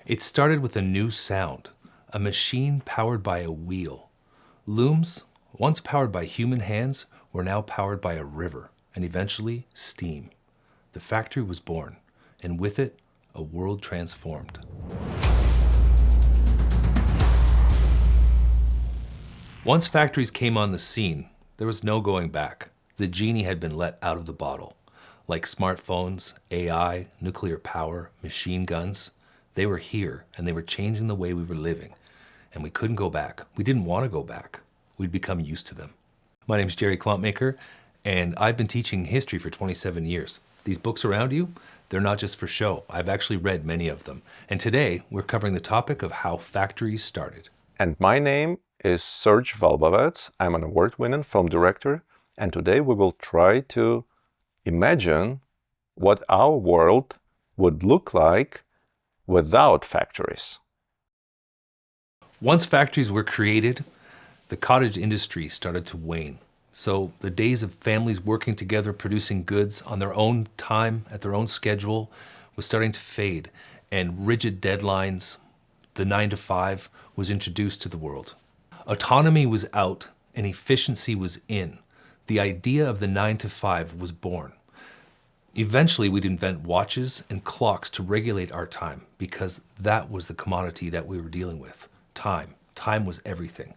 It started with a new sound, a machine powered by a wheel. Looms, once powered by human hands, were now powered by a river, and eventually steam. The factory was born, and with it, a world transformed. Once factories came on the scene, there was no going back. The genie had been let out of the bottle. Like smartphones, AI, nuclear power, machine guns, they were here and they were changing the way we were living. And we couldn't go back. We didn't want to go back. We'd become used to them. My name's Jerry Klompmaker, and I've been teaching history for 27 years. These books around you, they're not just for show. I've actually read many of them. And today, we're covering the topic of how factories started. And my name is Serge Velbovets. I'm an award-winning film director, and today we will try to imagine what our world would look like without factories. Once factories were created, the cottage industry started to wane. So the days of families working together, producing goods on their own time, at their own schedule, was starting to fade, and rigid deadlines, the 9 to 5, was introduced to the world. Autonomy was out and efficiency was in. The idea of the 9 to 5 was born. Eventually, we'd invent watches and clocks to regulate our time because that was the commodity that we were dealing with. Time. Time was everything.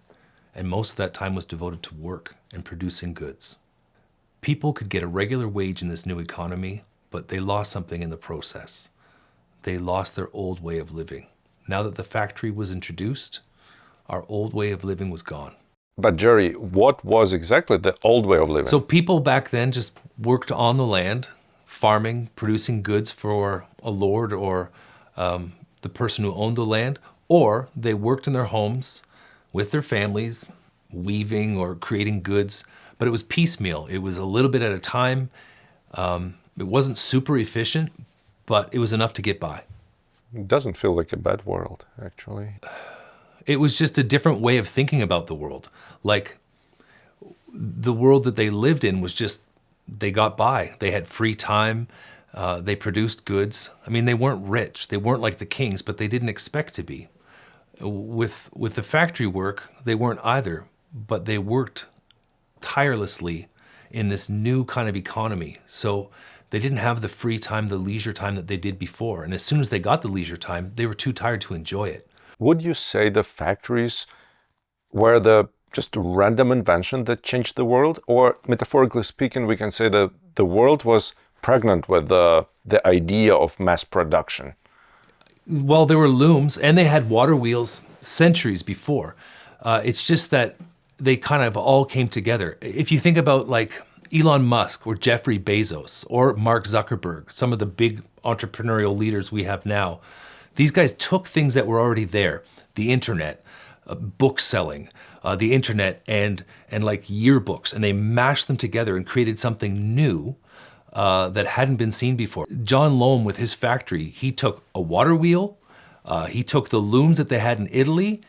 And most of that time was devoted to work and producing goods. People could get a regular wage in this new economy, but they lost something in the process. They lost their old way of living. Now that the factory was introduced, our old way of living was gone. But Jerry, what was exactly the old way of living? So people back then just worked on the land, farming, producing goods for a lord or the person who owned the land, or they worked in their homes with their families, weaving or creating goods, but it was piecemeal. It was a little bit at a time. It wasn't super efficient, but it was enough to get by. It doesn't feel like a bad world, actually. It was just a different way of thinking about the world. Like, the world that they lived in was just, they got by. They had free time. They produced goods. I mean, they weren't rich. They weren't like the kings, but they didn't expect to be. With the factory work, they weren't either, but they worked tirelessly in this new kind of economy. So they didn't have the free time, the leisure time that they did before. And as soon as they got the leisure time, they were too tired to enjoy it. Would you say the factories were the just a random invention that changed the world? Or metaphorically speaking, we can say that the world was pregnant with the idea of mass production? Well, there were looms and they had water wheels centuries before. It's just that they kind of all came together. If you think about like Elon Musk or Jeffrey Bezos or Mark Zuckerberg, some of the big entrepreneurial leaders we have now, these guys took things that were already there, the internet, book selling, the internet and like yearbooks, and they mashed them together and created something new that hadn't been seen before. John Loam with his factory, he took a water wheel, he took the looms that they had in Italy,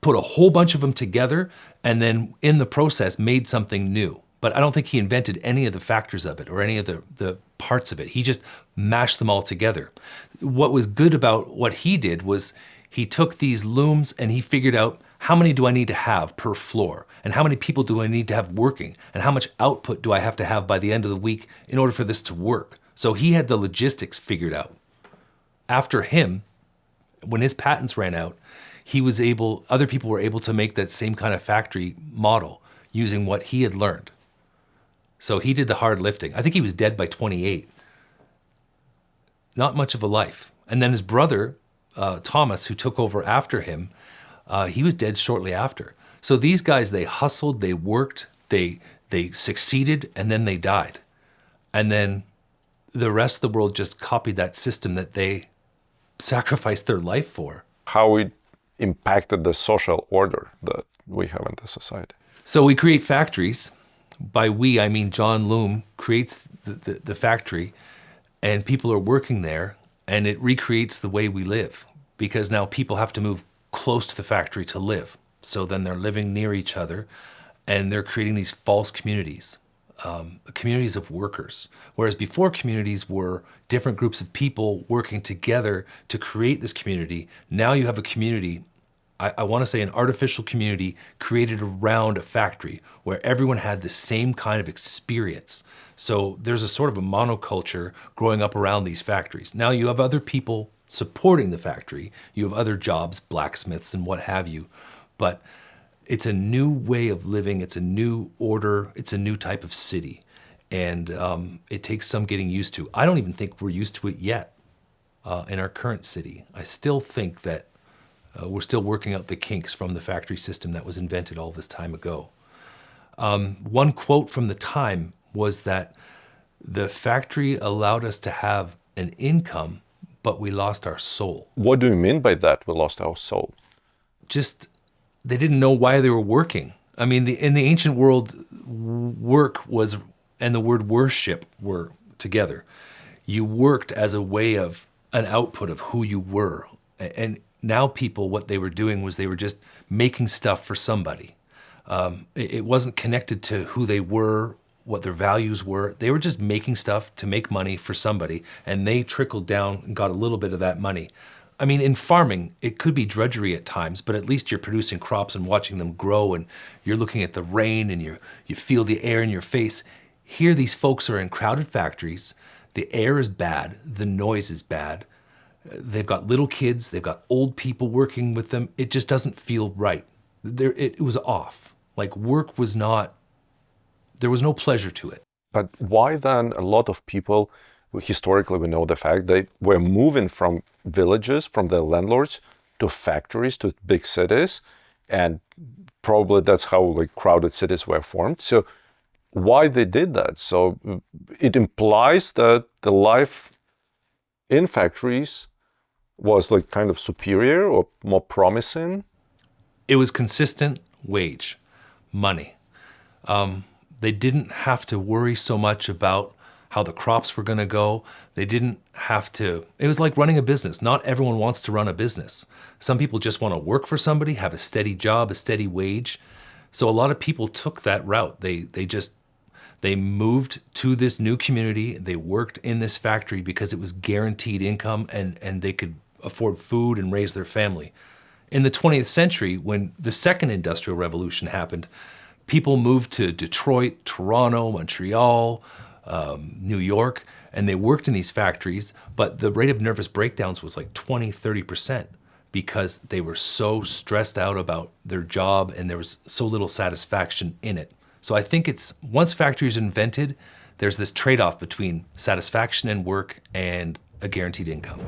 put a whole bunch of them together, and then in the process made something new. But I don't think he invented any of the factors of it or any of the parts of it. He just mashed them all together. What was good about what he did was he took these looms and he figured out how many do I need to have per floor? And how many people do I need to have working? And how much output do I have to have by the end of the week in order for this to work? So he had the logistics figured out. After him, when his patents ran out, other people were able to make that same kind of factory model using what he had learned. So he did the hard lifting. I think he was dead by 28. Not much of a life. And then his brother, Thomas, who took over after him, he was dead shortly after. So these guys, they hustled, they worked, they succeeded, and then they died. And then the rest of the world just copied that system that they sacrificed their life for. How it impacted the social order that we have in the society. So we create factories. By we, I mean John Loam creates the factory, and people are working there, and it recreates the way we live, because now people have to move close to the factory to live. So then they're living near each other, and they're creating these false communities. communities of workers. Whereas before, communities were different groups of people working together to create this community. Now you have a community, I want to say an artificial community created around a factory where everyone had the same kind of experience. So there's a sort of a monoculture growing up around these factories. Now you have other people supporting the factory. You have other jobs, blacksmiths and what have you. But it's a new way of living. It's a new order. It's a new type of city. And it takes some getting used to. I don't even think we're used to it yet in our current city. I still think that we're still working out the kinks from the factory system that was invented all this time ago. One quote from the time was that the factory allowed us to have an income, but we lost our soul. What do you mean by that, we lost our soul? Just, they didn't know why they were working. I mean, in the ancient world, work was, and the word worship were together. You worked as a way of an output of who you were. And now people, what they were doing was they were just making stuff for somebody. It wasn't connected to who they were, what their values were. They were just making stuff to make money for somebody, and they trickled down and got a little bit of that money. I mean, in farming, it could be drudgery at times, but at least you're producing crops and watching them grow, and you're looking at the rain, and you feel the air in your face. Here, these folks are in crowded factories. The air is bad. The noise is bad. They've got little kids. They've got old people working with them. It just doesn't feel right. It was off. Like work was not, there was no pleasure to it. But why then a lot of people, historically we know the fact they were moving from villages, from their landlords, to factories, to big cities, and probably that's how like crowded cities were formed. So why they did that? So it implies that the life in factories was like kind of superior or more promising. It was consistent wage, money. They didn't have to worry so much about how the crops were going to go. They didn't have to, it was like running a business. Not everyone wants to run a business. Some people just want to work for somebody, have a steady job, a steady wage. So a lot of people took that route. They moved to this new community. They worked in this factory because it was guaranteed income and they could afford food and raise their family. In the 20th century, when the second industrial revolution happened, people moved to Detroit, Toronto, Montreal, New York, and they worked in these factories, but the rate of nervous breakdowns was like 20, 30% because they were so stressed out about their job and there was so little satisfaction in it. So I think it's, once factories are invented, there's this trade-off between satisfaction in work and a guaranteed income.